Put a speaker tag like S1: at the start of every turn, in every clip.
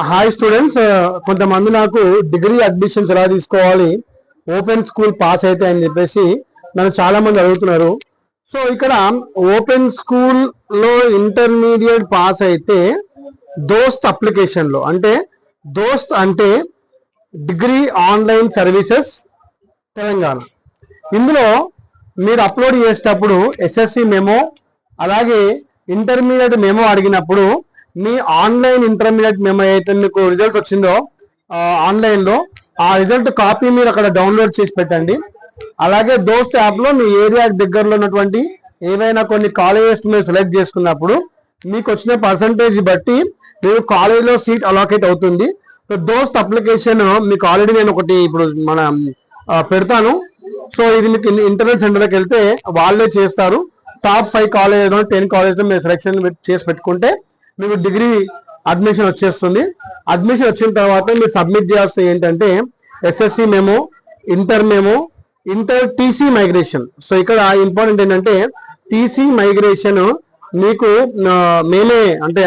S1: Hi students, కొంతమంది నాకు degree admissions ఎలా తీసుకోవాలి, ఓపెన్ స్కూల్ పాస్ అయితే అని చెప్పేసి నన్ను చాలా మంది అడుగుతున్నారు. సో ఇక్కడ ఓపెన్ స్కూల్ లో ఇంటర్మీడియట్ పాస్ అయితే దోస్త్ అప్లికేషన్ లో, అంటే దోస్త్ అంటే డిగ్రీ ఆన్లైన్ సర్వీసెస్ తెలంగాణ, ఇందులో మీరు అప్లోడ్ చేసేటప్పుడు ఎస్ఎస్సి మెమో అలాగే ఇంటర్మీడియట్ మెమో అడిగినప్పుడు మీ ఆన్లైన్ ఇంటర్మీడియట్ మెమో అయితే మీకు రిజల్ట్ వచ్చిందో ఆన్లైన్ లో ఆ రిజల్ట్ కాపీ మీరు అక్కడ డౌన్లోడ్ చేసి పెట్టండి. అలాగే దోస్త్ యాప్ లో మీ ఏరియా దగ్గరలో ఉన్నటువంటి ఏవైనా కొన్ని కాలేజెస్ మీరు సెలెక్ట్ చేసుకున్నప్పుడు మీకు వచ్చిన పర్సంటేజ్ బట్టి మీరు కాలేజీలో సీట్ అలాకేట్ అవుతుంది. సో దోస్త్ అప్లికేషన్ మీకు ఆల్రెడీ నేను ఒకటి ఇప్పుడు పెడతాను. సో ఇది మీకు ఇంటర్నెట్ సెంటర్కి వెళ్తే వాళ్ళే చేస్తారు. టాప్ 5 కాలేజ్ 10 కాలేజ్ మీరు సెలెక్షన్ చేసి పెట్టుకుంటే మీకు డిగ్రీ అడ్మిషన్ వచ్చేస్తుంది. అడ్మిషన్ వచ్చిన తర్వాత మీరు సబ్మిట్ చేయాల్సి ఏంటంటే SSC memo, inter TC migration. So ఇక్కడ ఇంపార్టెంట్ ఏంటంటే టీసీ మైగ్రేషన్ మీకు మేమే, అంటే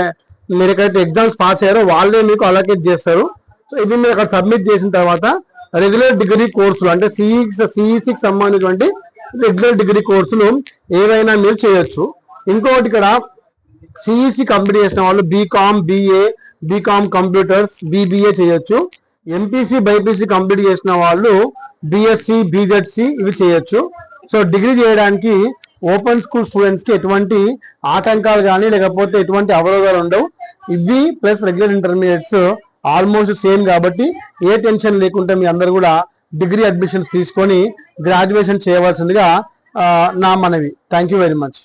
S1: మీరు ఎక్కడైతే ఎగ్జామ్స్ పాస్ అయ్యారో వాళ్ళే మీకు అలొకేట్ చేస్తారు. సో ఇది మీరు అక్కడ సబ్మిట్ చేసిన తర్వాత రెగ్యులర్ డిగ్రీ కోర్సులు, అంటే సిఈసికి సంబంధించినటువంటి రెగ్యులర్ డిగ్రీ కోర్సులు ఏవైనా మీరు చేయొచ్చు. ఇంకొకటి ఇక్కడ సిఈసి కంప్లీట్ చేసిన వాళ్ళు BCom, BA, BCom computers, BBA చేయొచ్చు. ఎంపీసీ, బైపీసీ కంప్లీట్ చేసిన వాళ్ళు బిఎస్సి, బీజెడ్సి ఇవి చేయొచ్చు. సో డిగ్రీ చేయడానికి ఓపెన్ స్కూల్ స్టూడెంట్స్ కి ఎటువంటి ఆటంకాలు కానీ లేకపోతే ఎటువంటి అవరోధాలు ఉండవు. ఇవి plus regular intermediates almost same కాబట్టి ఏ టెన్షన్ లేకుండా మీ అందరు కూడా డిగ్రీ అడ్మిషన్స్ తీసుకొని గ్రాడ్యుయేషన్ చేయవలసిందిగా నా మనవి. Thank you very much.